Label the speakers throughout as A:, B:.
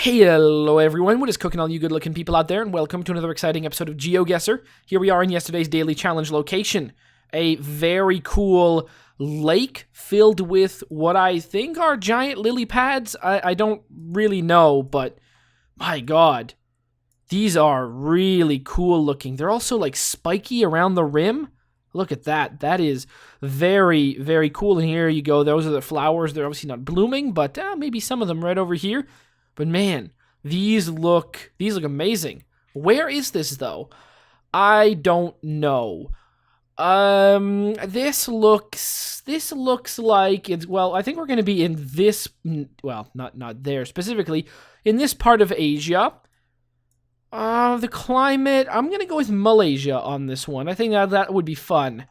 A: Hello everyone, what is cooking all you good looking people out there, and welcome to another exciting episode of GeoGuessr. Here we are in yesterday's daily challenge location. A very cool lake filled with what I think are giant lily pads. I don't really know, but my god, these are really cool looking. They're also like spiky around the rim. Look at that. That is very, very cool. And here you go. Those are the flowers. They're obviously not blooming, but maybe some of them right over here. But man, these look amazing. Where is this though? I don't know. This looks like it's, well, I think we're going to be in this, well, not there specifically, in this part of Asia. The climate, I'm going to go with Malaysia on this one. I think that would be fun.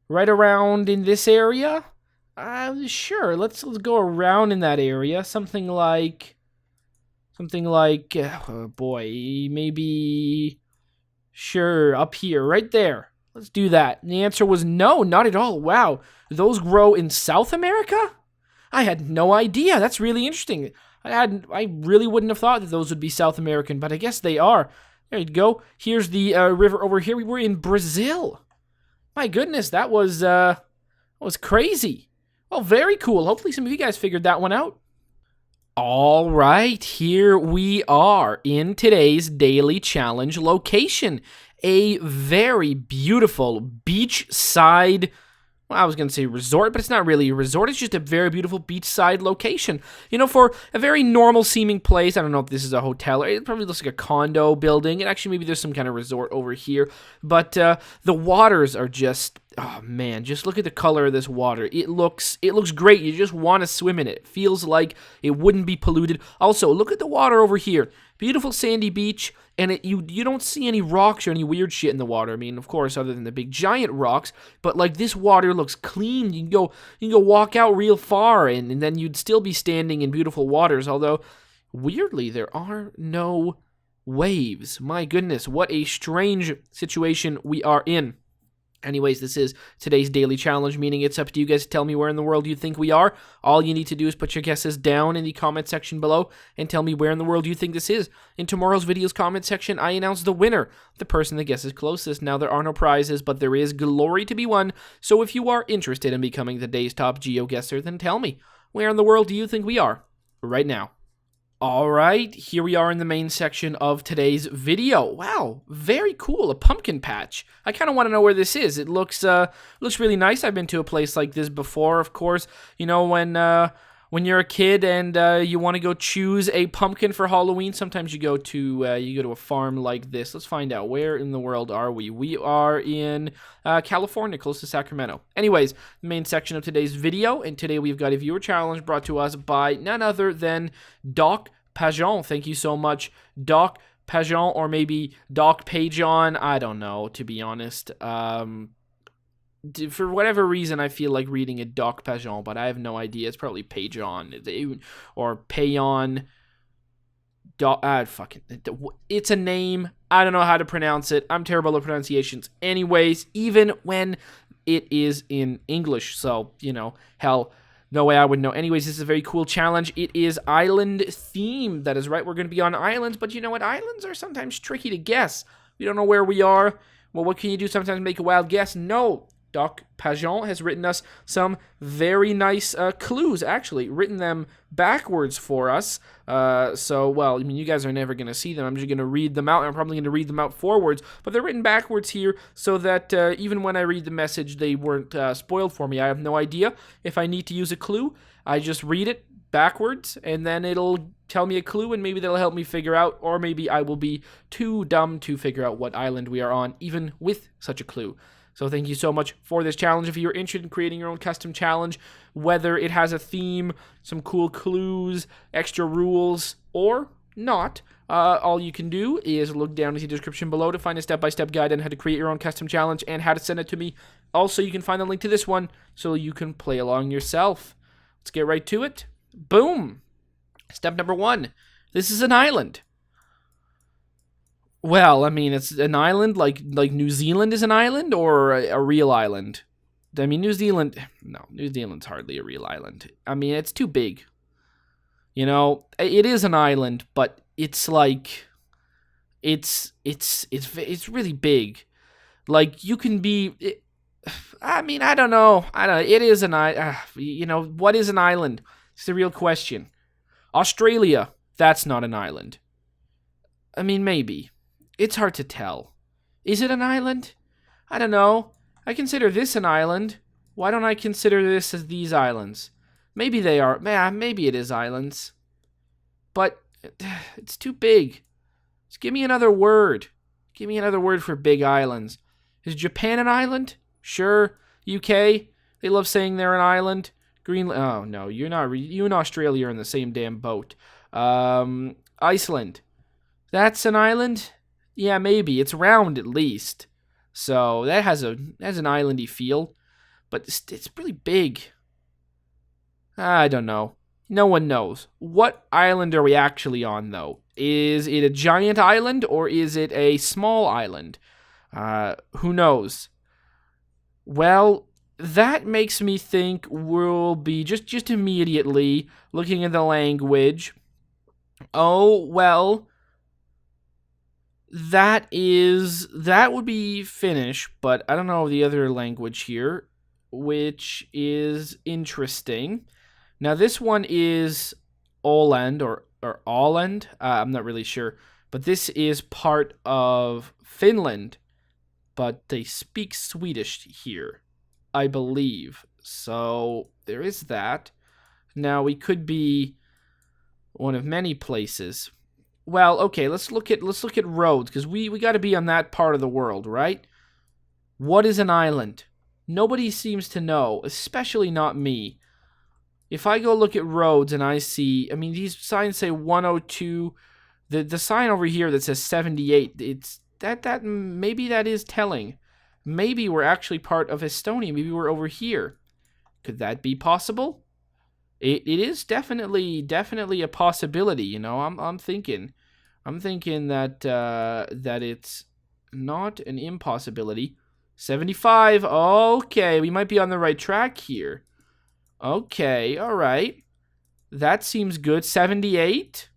A: Right around in this area? Sure, let's go around in that area. Something like, oh boy, maybe, sure, up here, right there. Let's do that. And the answer was no, not at all. Wow, those grow in South America? I had no idea. That's really interesting. I really wouldn't have thought that those would be South American, but I guess they are. There you go. Here's the river over here. We were in Brazil. My goodness, that was crazy. Well, very cool. Hopefully some of you guys figured that one out. All right, here we are in today's daily challenge location. A very beautiful beachside, well, I was going to say resort, but it's not really a resort. It's just a very beautiful beachside location. You know, for a very normal seeming place, I don't know if this is a hotel, or it probably looks like a condo building, and actually maybe there's some kind of resort over here, but the waters are just, oh man, just look at the color of this water. It looks great. You just want to swim in it. It feels like it wouldn't be polluted. Also, look at the water over here. Beautiful sandy beach, and you don't see any rocks or any weird shit in the water. I mean, of course, other than the big giant rocks, but like this water looks clean. You can go walk out real far, and then you'd still be standing in beautiful waters, although weirdly there are no waves. My goodness, what a strange situation we are in. Anyways, this is today's daily challenge, meaning it's up to you guys to tell me where in the world you think we are. All you need to do is put your guesses down in the comment section below and tell me where in the world you think this is. In tomorrow's video's comment section, I announce the winner, the person that guesses closest. Now, there are no prizes, but there is glory to be won. So if you are interested in becoming the day's top GeoGuessr, then tell me, where in the world do you think we are right now? All right, here we are in the main section of today's video. Wow, very cool, a pumpkin patch. I kind of want to know where this is. It looks really nice. I've been to a place like this before, of course. You know, when you're a kid and you want to go choose a pumpkin for Halloween, sometimes you go to a farm like this. Let's find out, where in the world are we? We are in California, close to Sacramento. Anyways, the main section of today's video, and today we've got a viewer challenge brought to us by none other than Doc Pajon. Thank you so much, Doc Pajon, or maybe Doc Pajon. I don't know, to be honest. For whatever reason, I feel like reading it Doc Pajon, but I have no idea. It's probably Pajon or Payon. It's a name. I don't know how to pronounce it. I'm terrible at pronunciations. Anyways, even when it is in English, so, you know, hell, no way I would know. Anyways, this is a very cool challenge. It is island themed. That is right. We're going to be on islands, but you know what? Islands are sometimes tricky to guess. We don't know where we are. Well, what can you do? Sometimes make a wild guess. No. Doc Pajon has written us some very nice clues, actually, written them backwards for us. So, well, I mean, you guys are never going to see them. I'm just going to read them out, and I'm probably going to read them out forwards. But they're written backwards here so that even when I read the message, they weren't spoiled for me. I have no idea if I need to use a clue. I just read it backwards, and then it'll tell me a clue, and maybe that'll help me figure out, or maybe I will be too dumb to figure out what island we are on, even with such a clue. So thank you so much for this challenge. If you're interested in creating your own custom challenge, whether it has a theme, some cool clues, extra rules, or not, all you can do is look down in the description below to find a step-by-step guide on how to create your own custom challenge and how to send it to me. Also, you can find the link to this one so you can play along yourself. Let's get right to it. Boom! Step number 1. This is an island. Well, I mean, it's an island, like New Zealand is an island, or a real island? I mean, New Zealand's hardly a real island. I mean, it's too big. You know, it is an island, but it's like it's really big. Like you can be. I mean, I don't know. I don't. It is an island. You know, what is an island? It's the real question. Australia, that's not an island. I mean, maybe. It's hard to tell. Is it an island? I don't know. I consider this an island. Why don't I consider this as these islands? Maybe they are. Maybe it is islands. But it's too big. Just give me another word. Give me another word for big islands. Is Japan an island? Sure. UK? They love saying they're an island. Greenland? Oh, no. You're not. You and Australia are in the same damn boat. Iceland? That's an island? Yeah, maybe. It's round at least. So that has an islandy feel. But it's really big. I don't know. No one knows. What island are we actually on, though? Is it a giant island or is it a small island? Who knows? Well, that makes me think we'll be just immediately looking at the language. Oh, well, that would be Finnish, but I don't know the other language here, which is interesting. Now this one is Åland or Åland. I'm not really sure, but this is part of Finland, but they speak Swedish here, I believe. So there is that. Now we could be one of many places. Well, okay, let's look at roads because we got to be on that part of the world, right? What is an island? Nobody seems to know, especially not me. If I go look at roads and I see, I mean, these signs say 102. The sign over here that says 78, it's that maybe that is telling. Maybe we're actually part of Estonia. Maybe we're over here. Could that be possible? It is definitely a possibility. You know, I'm thinking that that it's not an impossibility. 75. Okay, we might be on the right track here. Okay, all right. That seems good. 78.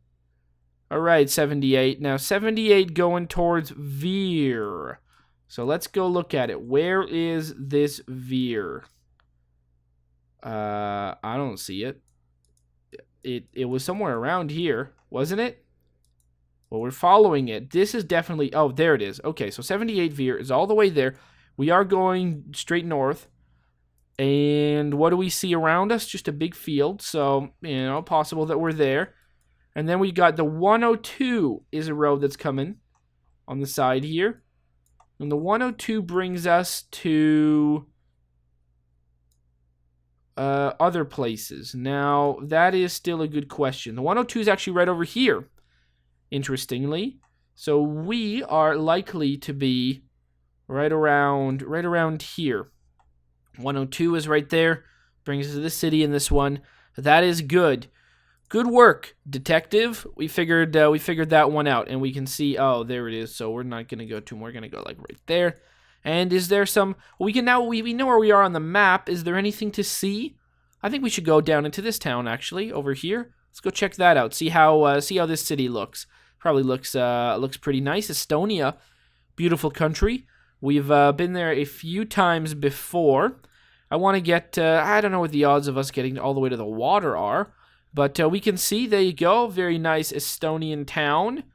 A: All right, 78. Now 78 going towards Veer. So let's go look at it. Where is this Veer? I don't see it. It was somewhere around here, wasn't it? Well, we're following it. This is definitely... Oh, there it is. Okay, so 78 Veer is all the way there. We are going straight north. And what do we see around us? Just a big field. So, you know, possible that we're there. And then we got the 102 is a road that's coming on the side here. And the 102 brings us to other places. Now, that is still a good question. The 102 is actually right over here, interestingly. So we are likely to be right around here. 102 is right there. Brings us to the city in this one. That is good. Good work, detective. We figured that one out, and we can see. Oh, there it is. So we're not gonna go to. We're gonna go like right there. And is there some? We know where we are on the map. Is there anything to see? I think we should go down into this town actually over here. Let's go check that out. See how this city looks. Probably looks pretty nice. Estonia, beautiful country. We've been there a few times before. I want to get. I don't know what the odds of us getting all the way to the water are. But we can see, there you go, very nice Estonian town.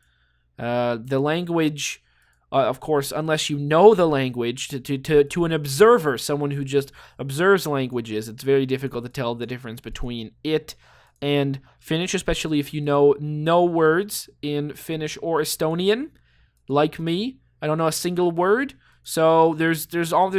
A: The language, of course, unless you know the language, to an observer, someone who just observes languages, it's very difficult to tell the difference between it and Finnish, especially if you know no words in Finnish or Estonian, like me. I don't know a single word, so there's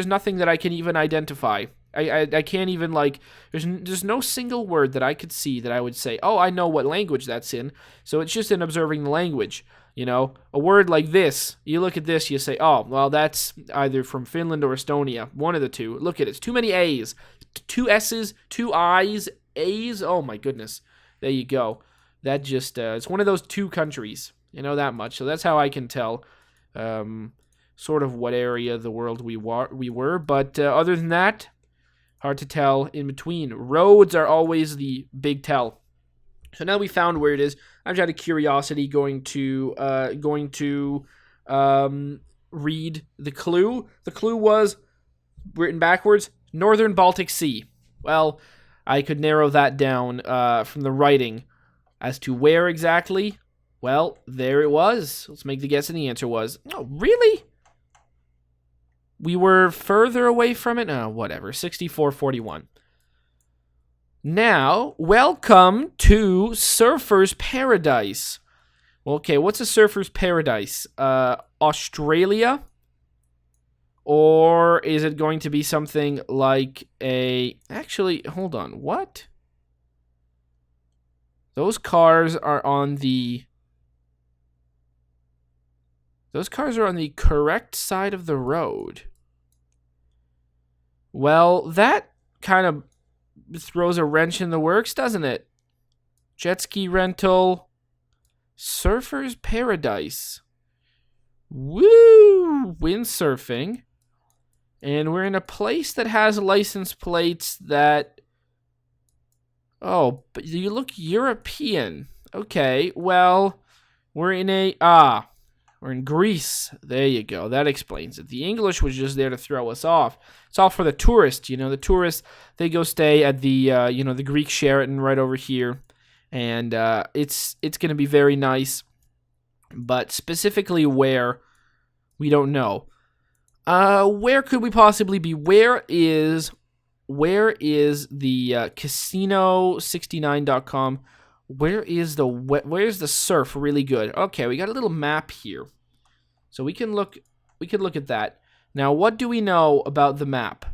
A: nothing that I can even identify. I can't even, like, there's no single word that I could see that I would say, oh, I know what language that's in. So it's just in observing the language. You know, a word like this, you look at this, you say, oh, well, that's either from Finland or Estonia. One of the two. Look at it. It's too many A's. 2 S's, 2 I's, A's. Oh, my goodness. There you go. That just, it's one of those 2 countries. You know that much. So that's how I can tell sort of what area of the world we were. But other than that, hard to tell in between. Roads are always the big tell. So now we found where it is. I'm just out of curiosity going to read the clue. The clue was written backwards: Northern Baltic Sea. Well, I could narrow that down from the writing as to where exactly. Well, there it was. Let's make the guess, and the answer was, oh, really? We were further away from it? Oh, whatever. 6441. Now, welcome to Surfer's Paradise. Okay, what's a surfer's paradise? Australia? Or is it going to be something like a... Actually, hold on. What? Those cars are on the... Those cars are on the correct side of the road. Well, that kind of throws a wrench in the works, doesn't it? Jet ski rental... Surfer's Paradise. Woo! Windsurfing. And we're in a place that has license plates that... Oh, but you look European. Okay, well, we're in we're in Greece. There you go. That explains it. The English was just there to throw us off. It's all for the tourists, The tourists, they go stay at the, the Greek Sheraton right over here. And it's going to be very nice, but specifically where, we don't know. Where could we possibly be? Where is the casino69.com? Where's the surf really good? Okay, we got a little map here, so we can look at that. Now, what do we know about the map?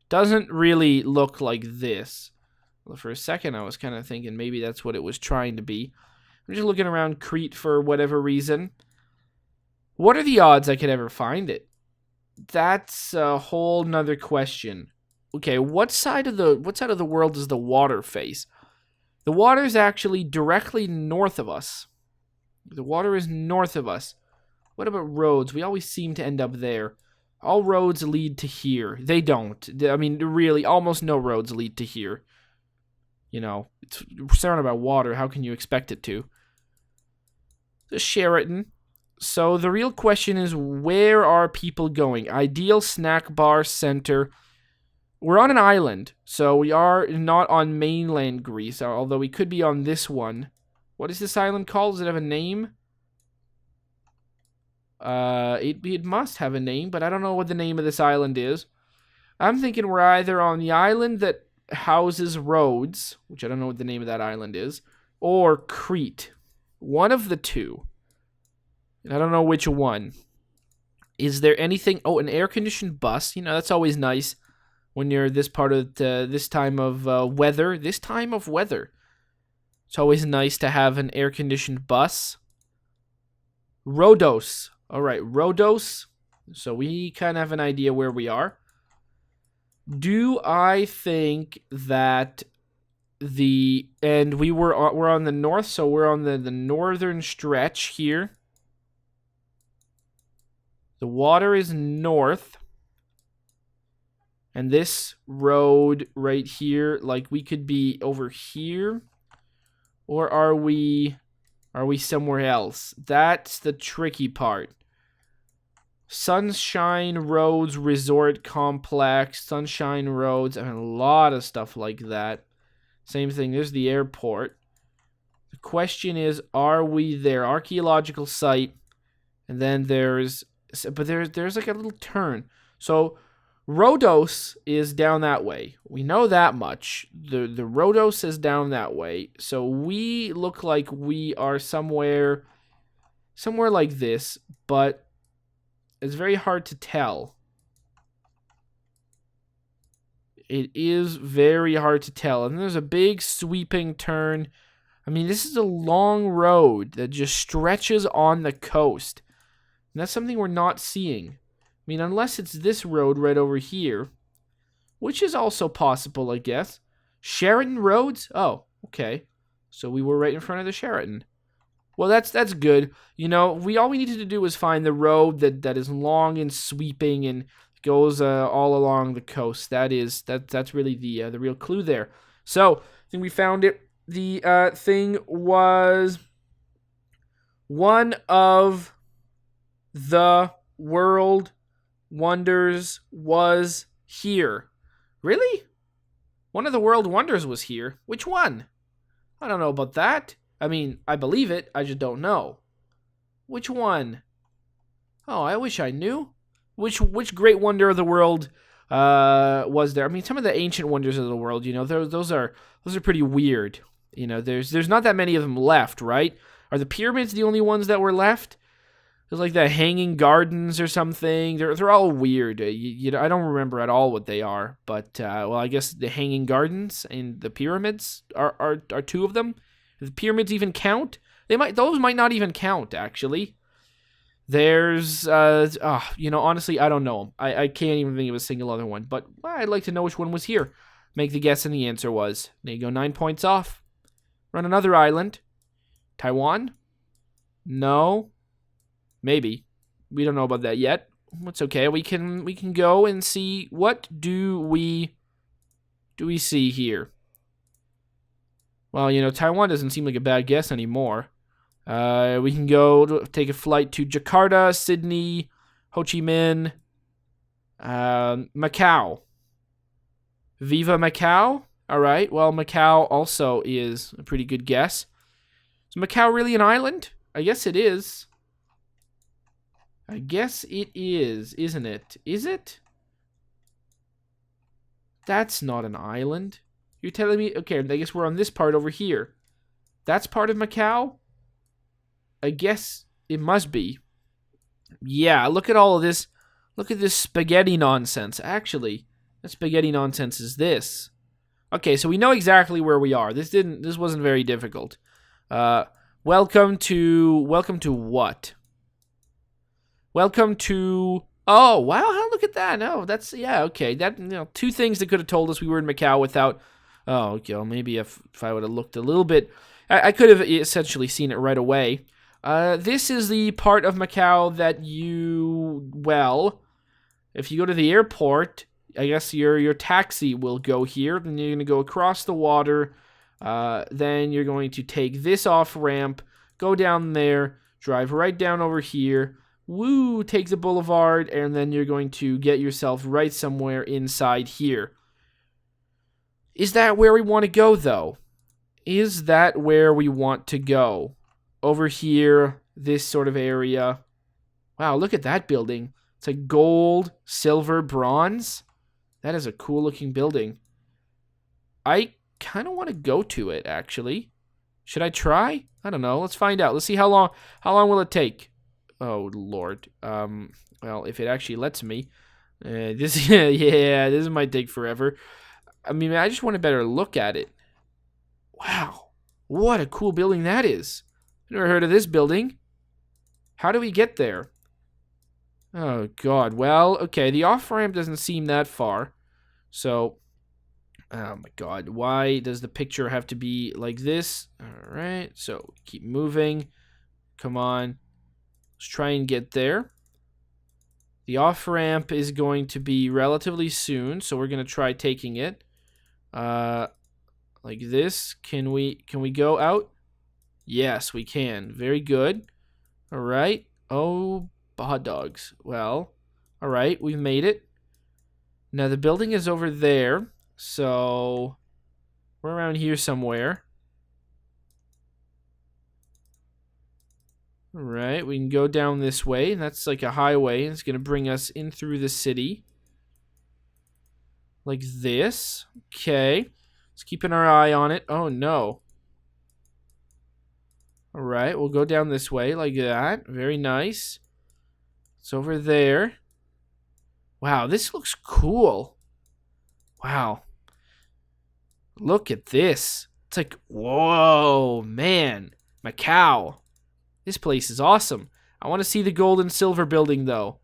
A: Doesn't really look like this. Well, for a second, I was kind of thinking maybe that's what it was trying to be. I'm just looking around Crete for whatever reason. What are the odds I could ever find it? That's a whole nother question. Okay, what side of the world does the water face? The water is actually directly north of us. The water is north of us. What about roads? We always seem to end up there. All roads lead to here. They don't. I mean, really, almost no roads lead to here. It's surrounded by water. How can you expect it to? The Sheraton. So the real question is, where are people going? Ideal snack bar center. We're on an island, so we are not on mainland Greece, although we could be on this one. What is this island called? Does it have a name? It must have a name, but I don't know what the name of this island is. I'm thinking we're either on the island that houses Rhodes, which I don't know what the name of that island is, or Crete. One of the two. And I don't know which one. Is there anything... Oh, an air-conditioned bus. That's always nice when you're this part of this time of weather. This time of weather. It's always nice to have an air-conditioned bus. Rhodos. All right, Rhodos. So we kind of have an idea where we are. Do I think that we're on the north, so we're on the northern stretch here. The water is north. And this road right here, like we could be over here, or are we somewhere else? That's the tricky part. Sunshine Roads Resort Complex, Sunshine Roads, and a lot of stuff like that. Same thing, there's the airport. The question is, are we there? Archaeological site, and then there's like a little turn. So Rhodos is down that way. We know that much. The Rhodos is down that way. So we look like we are somewhere like this, but it's very hard to tell. It is very hard to tell. And there's a big sweeping turn. I mean, this is a long road that just stretches on the coast. And that's something we're not seeing. I mean, unless it's this road right over here, which is also possible, I guess. Sheraton Roads? Oh, okay. So we were right in front of the Sheraton. Well, that's good. All we needed to do was find the road that is long and sweeping and goes all along the coast. That's really the real clue there. So, I think we found it. The thing was one of the world wonders was here. Really? One of the world wonders was here? Which one? I don't know about that. I mean, I believe it. I just don't know. Which one? Oh, I wish I knew. Which great wonder of the world was there? I mean, some of the ancient wonders of the world, you know, those are pretty weird. You know, there's not that many of them left, right? Are the pyramids the only ones that were left? There's like the hanging gardens or something. They're all weird. You know, I don't remember at all what they are, but well, I guess the hanging gardens and the pyramids are two of them. Do the pyramids even count? Those might not even count actually. There's you know, honestly, I don't know. I can't even think of a single other one, but well, I'd like to know which one was here. Make the guess, and the answer was, there you go, 9 points off. Run another island. Taiwan? No. Maybe. We don't know about that yet. It's okay. We can go and see, what do we see here? Well, you know, Taiwan doesn't seem like a bad guess anymore. We can go take a flight to Jakarta, Sydney, Ho Chi Minh, Macau. Viva Macau? All right. Well, Macau also is a pretty good guess. Is Macau really an island? I guess it is. I guess it is, isn't it? Is it? That's not an island. You're telling me? Okay, I guess we're on this part over here. That's part of Macau? I guess it must be. Yeah, look at all of this. Look at this spaghetti nonsense. Actually, that spaghetti nonsense is this. Okay, so we know exactly where we are. This wasn't very difficult. Welcome to what? Welcome to... Oh, wow, look at that. No, that's... Yeah, okay. That, you know, two things that could have told us we were in Macau without... Oh, okay, well, maybe if I would have looked a little bit... I could have essentially seen it right away. This is the part of Macau that you... Well, if you go to the airport, I guess your taxi will go here. Then you're going to go across the water. Then you're going to take this off-ramp, go down there, drive right down over here... Woo, take the boulevard, and then you're going to get yourself right somewhere inside here. Is that where we want to go, though? Is that where we want to go? Over here, this sort of area. Wow, look at that building. It's like gold, silver, bronze. That is a cool-looking building. I kind of want to go to it, actually. Should I try? I don't know. Let's find out. Let's see how long will it take. Oh, Lord. Well, if it actually lets me. This might take forever. I mean, I just want a better look at it. Wow. What a cool building that is. I've never heard of this building. How do we get there? Oh, God. Well, okay. The off-ramp doesn't seem that far. So, oh, my God. Why does the picture have to be like this? All right. So, keep moving. Come on. Let's try and get there. The off-ramp is going to be relatively soon, so we're going to try taking it. Like this. Can we go out? Yes, we can. Very good. All right. Oh, hot dogs. Well, all right. We've made it. Now, the building is over there, so we're around here somewhere. All right, we can go down this way. That's like a highway. It's going to bring us in through the city. Like this. Okay. Let's keep an eye on it. Oh, no. All right, we'll go down this way like that. Very nice. It's over there. Wow, this looks cool. Wow. Look at this. It's like, whoa, man. Macau. This place is awesome. I want to see the gold and silver building, though.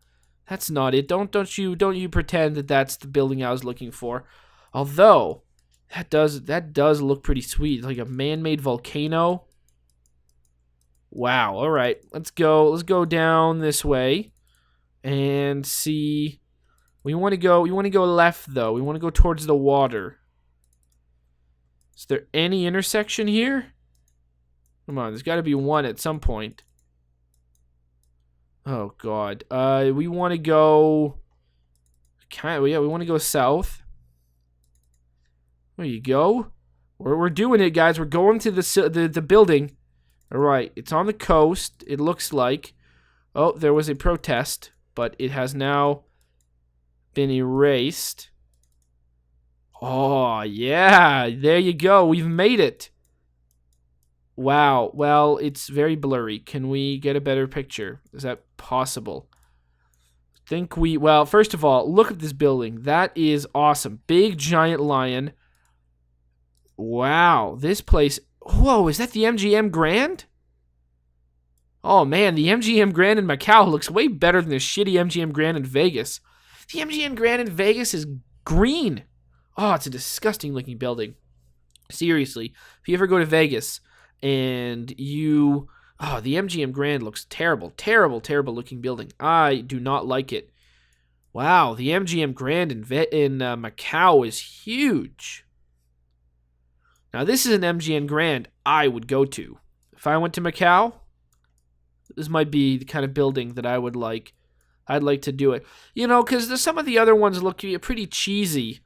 A: That's not it. Don't you pretend that that's the building I was looking for. Although that does look pretty sweet. It's like a man-made volcano. Wow. All right. Let's go down this way and see. We want to go left, though. We want to go towards the water. Is there any intersection here? Come on, there's got to be one at some point. Oh, God. We want to go... yeah, we want to go south. There you go. We're doing it, guys. We're going to the building. All right, it's on the coast, it looks like. Oh, there was a protest, but it has now been erased. Oh, yeah, there you go. We've made it. Wow, well, it's very blurry. Can we get a better picture? Is that possible? Well, first of all, look at this building. That is awesome. Big, giant lion. Wow, this place... Whoa, is that the MGM Grand? Oh, man, the MGM Grand in Macau looks way better than the shitty MGM Grand in Vegas. The MGM Grand in Vegas is green. Oh, it's a disgusting-looking building. Seriously, if you ever go to Vegas and you... Oh, the MGM Grand looks terrible. Terrible, terrible looking building. I do not like it. Wow, the MGM Grand in Macau is huge. Now, this is an MGM Grand I would go to. If I went to Macau, this might be the kind of building that I would like. I'd like to do it. You know, because some of the other ones look pretty cheesy.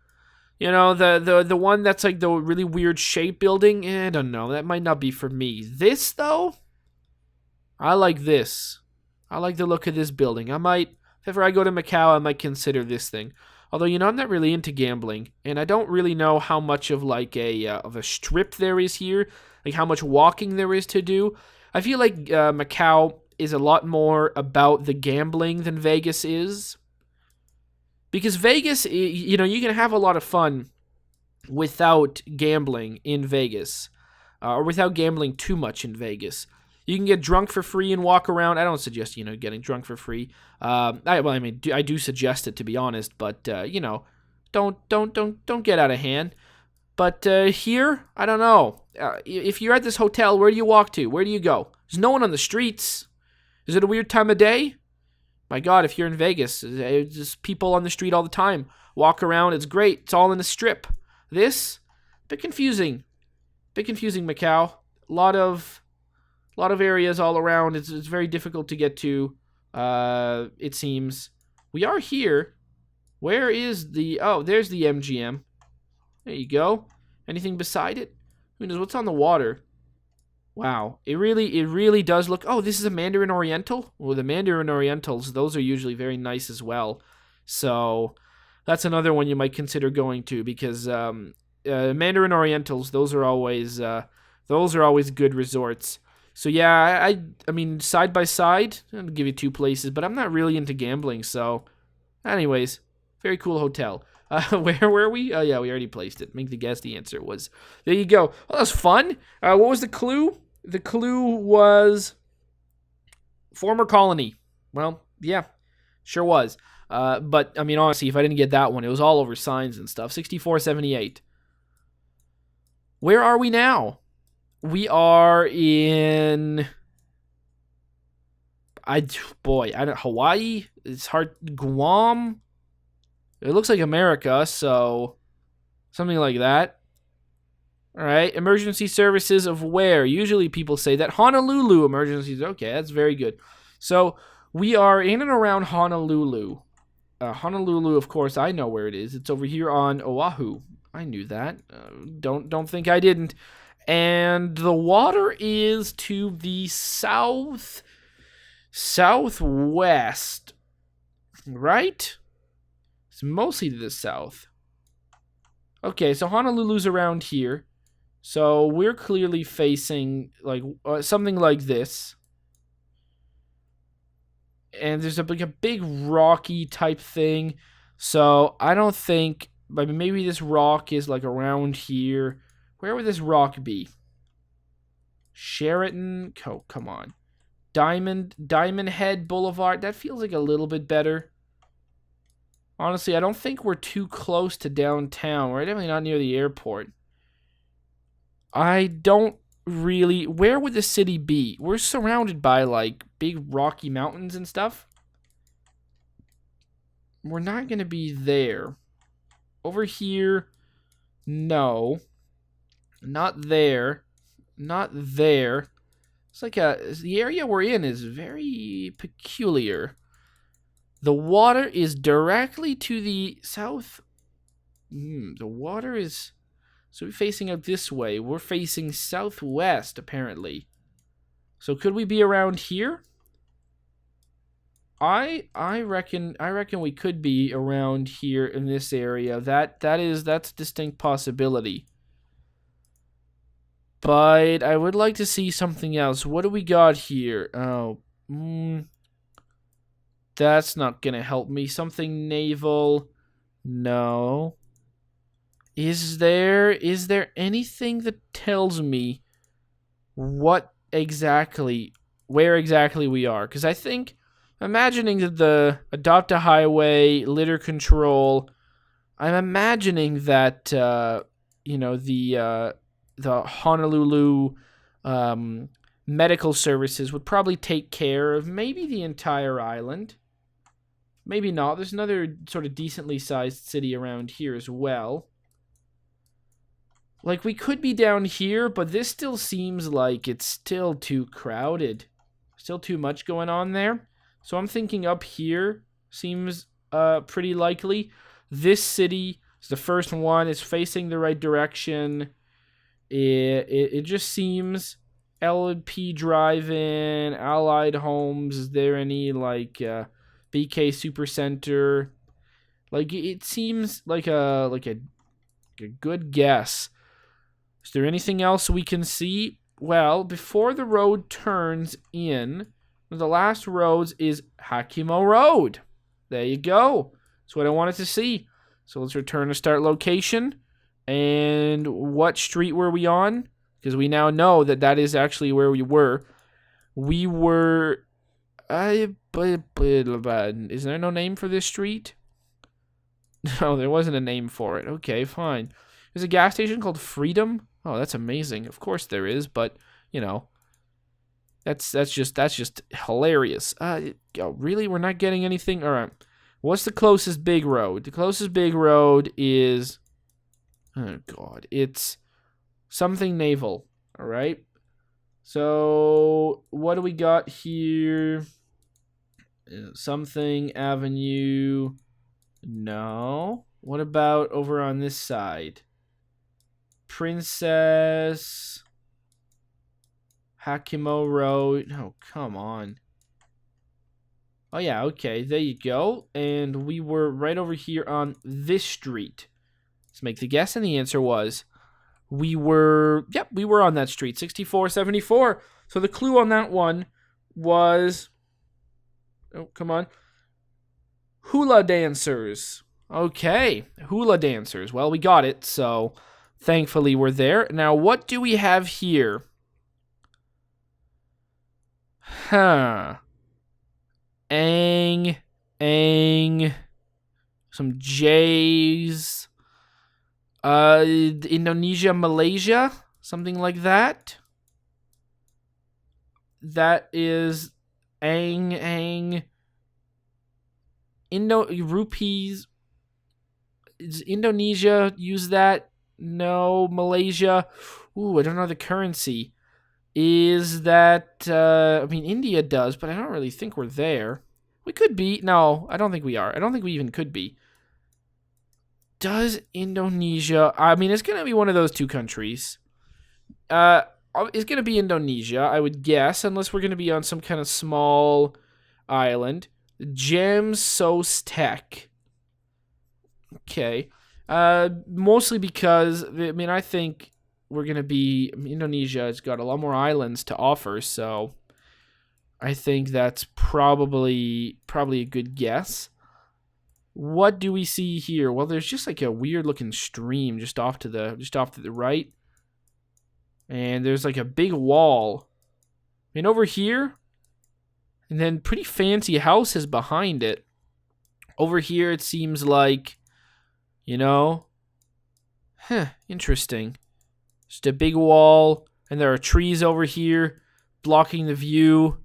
A: You know, the one that's like the really weird shape building, I don't know. That might not be for me. This, though, I like this. I like the look of this building. If ever I go to Macau, I might consider this thing. Although, you know, I'm not really into gambling, and I don't really know how much of like of a strip there is here, like how much walking there is to do. I feel like Macau is a lot more about the gambling than Vegas is. Because Vegas, you know, you can have a lot of fun without gambling in Vegas, or without gambling too much in Vegas. You can get drunk for free and walk around. I don't suggest, you know, getting drunk for free. I do suggest it, to be honest, but you know, don't get out of hand. But here, I don't know. If you're at this hotel, where do you walk to? Where do you go? There's no one on the streets. Is it a weird time of day? My God, if you're in Vegas, there's just people on the street all the time. Walk around, it's great. It's all in a strip. This, bit confusing. Bit confusing, Macau. A lot of areas all around. It's very difficult to get to, it seems. We are here. Where is the... Oh, there's the MGM. There you go. Anything beside it? Who knows? What's on the water? Wow. It really does look... Oh, this is a Mandarin Oriental? Well, the Mandarin Orientals, those are usually very nice as well. So, that's another one you might consider going to, because Mandarin Orientals, those are always good resorts. So yeah, I mean, side by side, I'll give you two places, but I'm not really into gambling, so... Anyways, very cool hotel. Where were we? Oh yeah, we already placed it. Make the guess. The answer was... There you go. Well, that was fun. What was the clue? The clue was... former colony. Well, yeah, sure was. But, I mean, honestly, if I didn't get that one, it was all over signs and stuff. 6478. Where are we now? We are in... Hawaii? It's hard... Guam? It looks like America, so... something like that. Alright, emergency services of where? Usually people say that Honolulu emergencies. Okay, that's very good. So, we are in and around Honolulu. Honolulu, of course, I know where it is. It's over here on Oahu. I knew that. Don't think I didn't. And the water is to the southwest, right? It's mostly to the south. Okay, so Honolulu's around here. So we're clearly facing like something like this. And there's a big rocky type thing. So I don't think, maybe this rock is like around here. Where would this rock be? Sheraton? Oh, come on. Diamond Head Boulevard? That feels like a little bit better. Honestly, I don't think we're too close to downtown. We're definitely not near the airport. I don't really... Where would the city be? We're surrounded by, like, big rocky mountains and stuff. We're not going to be there. Over here, no. Not there. Not there. It's like the area we're in is very peculiar. The water is directly to the south. The water is... So we're facing out this way. We're facing southwest, apparently. So could we be around here? I reckon we could be around here in this area. That's a distinct possibility. But I would like to see something else. What do we got here? Oh, that's not gonna help me. Something naval. No. Is there anything that tells me where exactly we are? Because I think, imagining that the adopt a highway, litter control, I'm imagining that, the Honolulu medical services would probably take care of maybe the entire island. Maybe not. There's another sort of decently sized city around here as well. Like, we could be down here, but this still seems like it's still too crowded. Still too much going on there. So I'm thinking up here seems pretty likely. This city is the first one. It's facing the right direction. It just seems LP Drive-In, Allied Homes. Is there any, like, BK Supercenter? Like, it seems like a good guess. Is there anything else we can see? Well, before the road turns in, the last roads is Hakimo Road. There you go. That's what I wanted to see. So let's return to start location. And what street were we on? Because we now know that is actually where we were. We were... is there no name for this street? No, there wasn't a name for it. Okay, fine. There's a gas station called Freedom. Oh, that's amazing. Of course there is, but, that's just hilarious. Really? We're not getting anything? All right. What's the closest big road? The closest big road is... Oh, God. It's something naval. All right. So, what do we got here? Something Avenue. No. What about over on this side? Princess. Hakimo Road. Oh, come on. Oh, yeah, okay. There you go. And we were right over here on this street. Let's make the guess, and the answer was we were on that street, 6474. So the clue on that one was, oh, come on, hula dancers. Okay, hula dancers. Well, we got it, so thankfully we're there. Now, what do we have here? Ang, some J's. Indonesia, Malaysia, something like that. That is Ang. Rupees. Does Indonesia use that? No. Malaysia. Ooh, I don't know the currency. Is that, India does, but I don't really think we're there. We could be. No, I don't think we are. I don't think we even could be. Does Indonesia... it's going to be one of those two countries. It's going to be Indonesia, I would guess, unless we're going to be on some kind of small island. Geosettr. Okay. Mostly because, I think we're going to be... Indonesia has got a lot more islands to offer, so I think that's probably a good guess. What do we see here? Well, there's just like a weird looking stream just off to the right. And there's like a big wall. And over here, and then pretty fancy houses behind it. Over here it seems like, interesting. Just a big wall, and there are trees over here blocking the view.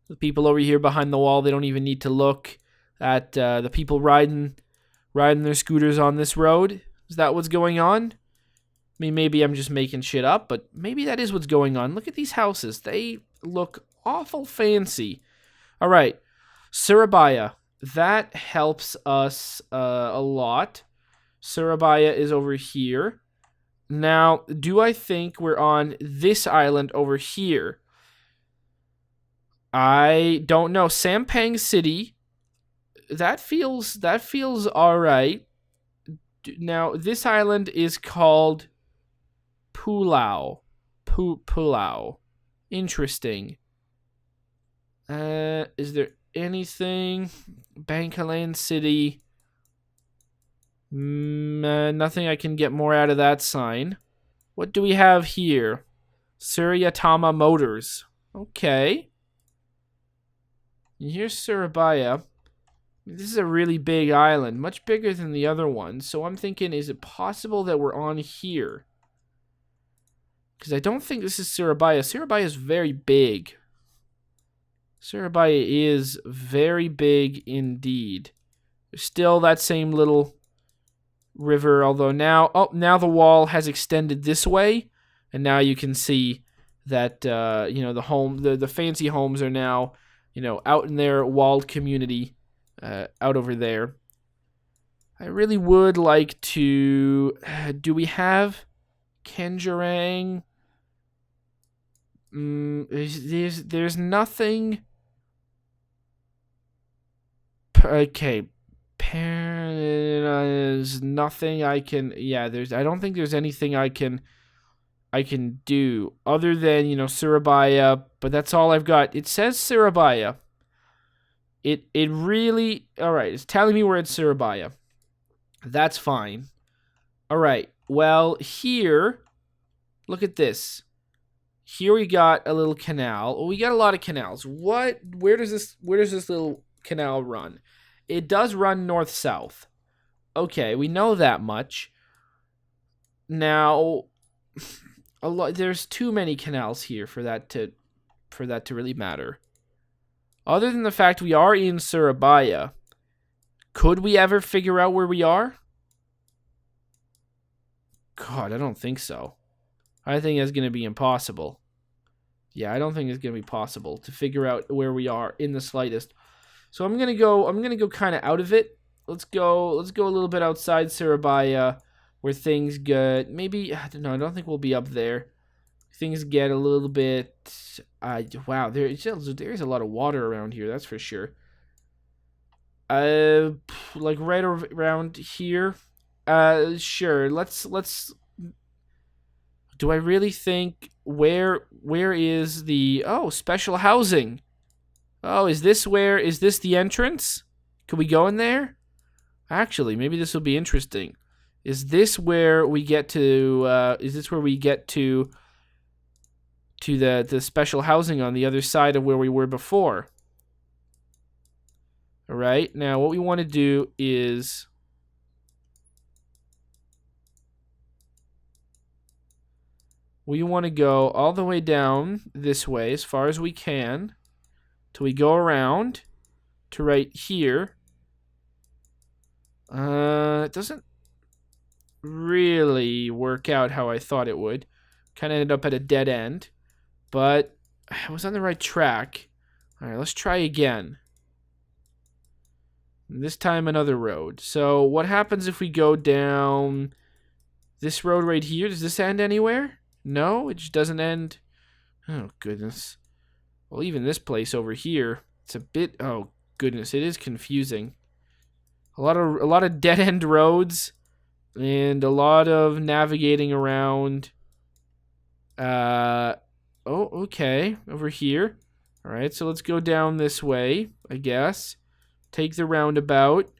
A: The people over here behind the wall, they don't even need to look at the people riding their scooters on this road. Is that what's going on? mean, maybe I'm just making shit up, but maybe that is what's going on. Look at these houses. They look awful fancy. All right, Surabaya. That helps us a lot. Surabaya is over here. Now, do I think we're on this island over here? I don't know. Sampang City. That feels all right. Now, this island is called Pulau. Pulau. Interesting. Is there anything? Bangkalan City. Nothing I can get more out of that sign. What do we have here? Suryatama Motors. Okay. And here's Surabaya. This is a really big island, much bigger than the other ones. So I'm thinking, is it possible that we're on here? Because I don't think this is Surabaya. Surabaya is very big. Surabaya is very big indeed. There's still that same little river, although now the wall has extended this way, and now you can see that the fancy homes are now out in their walled community, out over there. I really would like to. Do we have Kenjarang? There's nothing. Okay, there's nothing I can. Yeah, I don't think there's anything I can do other than Surabaya, but that's all I've got. It says Surabaya. It really all right. It's telling me we're at Surabaya. That's fine. All right. Well, here, look at this. Here we got a little canal. Oh, we got a lot of canals. Where does this little canal run? It does run north-south. Okay, we know that much. Now, there's too many canals here for that to really matter. Other than the fact we are in Surabaya, could we ever figure out where we are? God, I don't think so. I think it's going to be impossible. Yeah, I don't think it's going to be possible to figure out where we are in the slightest. So I'm going to go kind of out of it. Let's go a little bit outside Surabaya where things get maybe I don't think we'll be up there. Things get a little bit wow, there's a lot of water around here, that's for sure. Like right around here. Sure. Let's do I really think where is the special housing? Oh, is this the entrance? Could we go in there? Actually, maybe this will be interesting. Is this where we get to the special housing on the other side of where we were before? All right. Now what we want to do is we want to go all the way down this way as far as we can till we go around to right here. It doesn't really work out how I thought it would. Kind of ended up at a dead end, but I was on the right track. All right, let's try again. And this time another road. So what happens if we go down this road right here? Does this end anywhere? No, it just doesn't end. Oh, goodness. Well, even this place over here, it's a bit... Oh, goodness, it is confusing. A lot of dead-end roads and a lot of navigating around. Oh, okay, over here. All right, so let's go down this way, I guess. Take the roundabout.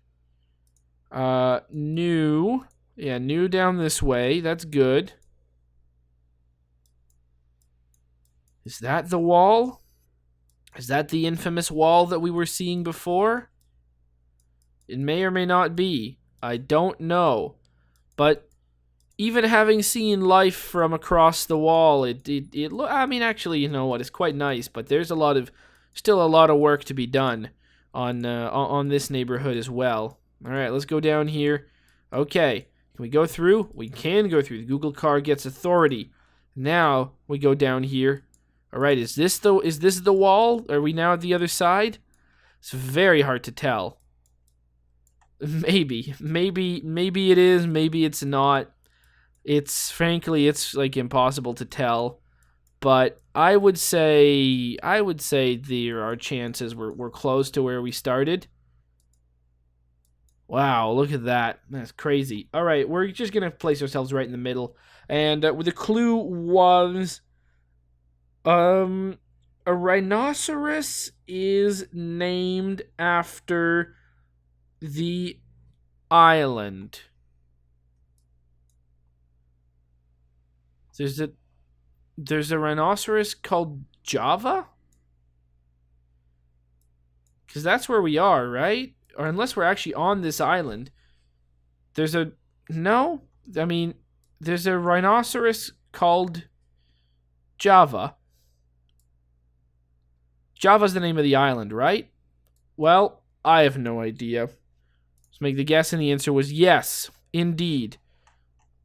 A: New down this way. That's good. Is that the wall? Is that the infamous wall that we were seeing before? It may or may not be. I don't know. But even having seen life from across the wall, I mean, actually, you know what? It's quite nice, but there's still a lot of work to be done on this neighborhood as well. All right, let's go down here. Okay, Can we go through? We can go through. The Google car gets authority. Now we go down here. All right, is this the wall? Are we now at the other side? It's very hard to tell. Maybe it is. Maybe it's not. Frankly, it's like impossible to tell. But I would say there are chances we're close to where we started. Wow, look at that. That's crazy. All right, we're just going to place ourselves right in the middle. And the clue was a rhinoceros is named after the island. There's a rhinoceros called Java? Because that's where we are, right? Or unless we're actually on this island. There's a rhinoceros called Java. Java's the name of the island, right? Well, I have no idea. Let's make the guess, and the answer was yes, indeed.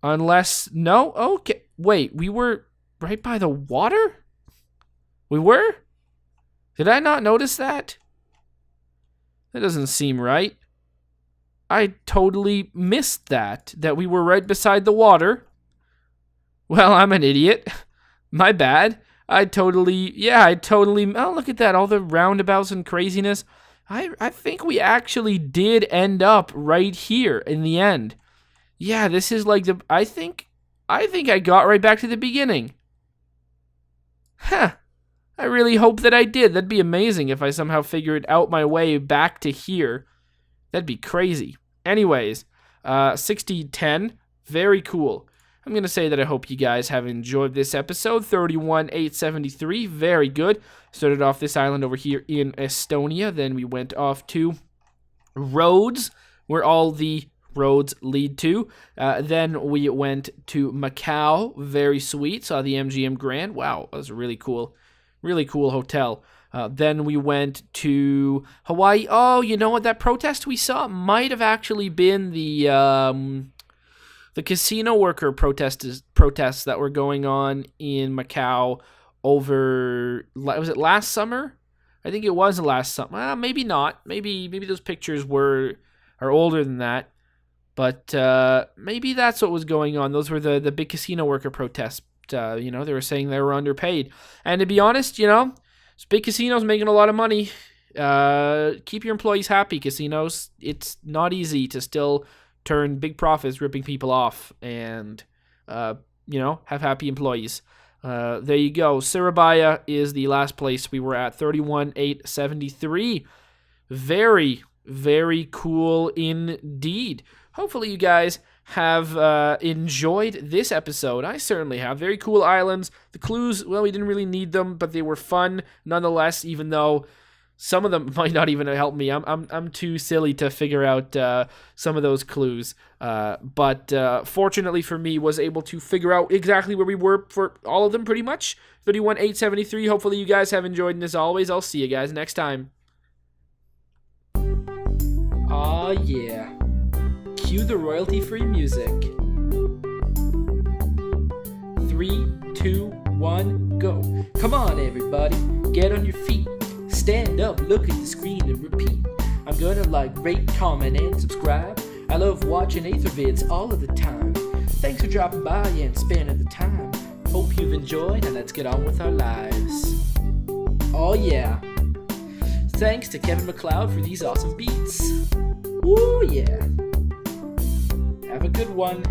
A: Unless, no? Okay. Wait, we were right by the water? We were? Did I not notice that? That doesn't seem right. I totally missed that we were right beside the water. Well, I'm an idiot. My bad. I totally, oh, look at that, all the roundabouts and craziness. I think we actually did end up right here in the end. Yeah, this is like I think I got right back to the beginning. Huh. I really hope that I did. That'd be amazing if I somehow figured out my way back to here. That'd be crazy. Anyways, 60-10. Very cool. I'm going to say that I hope you guys have enjoyed this episode. 31,873. Very good. Started off this island over here in Estonia. Then we went off to Rhodes, where all the roads lead to. Then we went to Macau. Very sweet. Saw the MGM Grand. Wow, that was really cool. Really cool hotel. Then we went to Hawaii. Oh, you know what? That protest we saw might have actually been the casino worker protests that were going on in Macau over. Was it last summer? I think it was last summer. Maybe not. Maybe those pictures are older than that. But maybe that's what was going on. Those were the big casino worker protests. They were saying they were underpaid. And to be honest, this big casino's making a lot of money. Keep your employees happy, casinos. It's not easy to still turn big profits ripping people off and, have happy employees. There you go. Surabaya is the last place we were at, 31,873. Very, very cool indeed. Hopefully you guys have enjoyed this episode. I certainly have. Very cool islands. The clues, well, we didn't really need them, but they were fun nonetheless, even though some of them might not even help me. I'm too silly to figure out some of those clues. But fortunately for me, was able to figure out exactly where we were for all of them pretty much. 31,873. Hopefully you guys have enjoyed, and as always, I'll see you guys next time. Aw, yeah. Cue the royalty-free music. 3, 2, 1, go. Come on, everybody. Get on your feet. Stand up, look at the screen, and repeat. I'm gonna like, rate, comment, and subscribe. I love watching Ather vids all of the time. Thanks for dropping by and spending the time. Hope you've enjoyed, and let's get on with our lives. Oh, yeah. Thanks to Kevin MacLeod for these awesome beats. Woo, yeah. Have a good one.